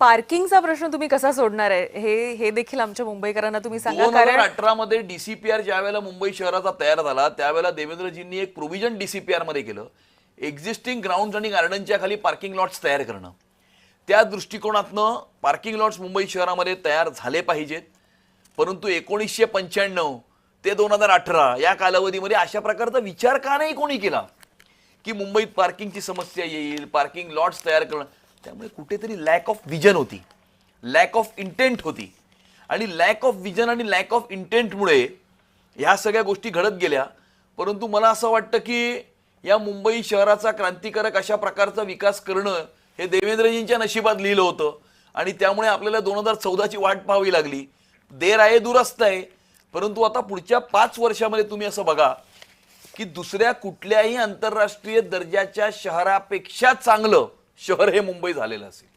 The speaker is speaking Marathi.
पार्किंगचा प्रश्न तुम्ही कसा सोडणार आहे हे देखील आमच्या मुंबईकरांना तुम्ही सांगा. 2018 मध्ये डीसीपीआर ज्या वेळेला मुंबई शहराचा तयार झाला त्यावेळेला देवेंद्रजींनी एक प्रोव्हिजन डीसीपीआर मध्ये केलं, एक्झिस्टिंग ग्राउंड आणि गार्डनच्या खाली पार्किंग लॉट्स तयार करणं. त्या दृष्टिकोनातनं पार्किंग लॉट्स मुंबई शहरामध्ये तयार झाले पाहिजेत. परंतु 1995 ते 2018 या कालावधीमध्ये अशा प्रकारचा विचार का नाही कोणी केला की मुंबईत पार्किंगची समस्या येईल, पार्किंग लॉट्स तयार करणं. त्यामुळे कुठेतरी लॅक ऑफ विजन होती, लॅक ऑफ इंटेंट होती. आणि लॅक ऑफ विजन आणि लॅक ऑफ इंटेंटमुळे ह्या सगळ्या गोष्टी घडत गेल्या. परंतु मला असं वाटतं की या मुंबई शहराचा क्रांतिकारक अशा प्रकारचा विकास करणं हे देवेंद्रजींच्या नशिबात लिहिलं होतं. आणि त्यामुळे आपल्याला 2014ची वाट पाहावी लागली. देर आहे दुरस्त आहे. परंतु आता पुढच्या 5 वर्षामध्ये तुम्ही असं बघा की दुसऱ्या कुठल्याही आंतरराष्ट्रीय दर्जाच्या शहरापेक्षा चांगलं शहर हे मुंबई झालेलं असेल.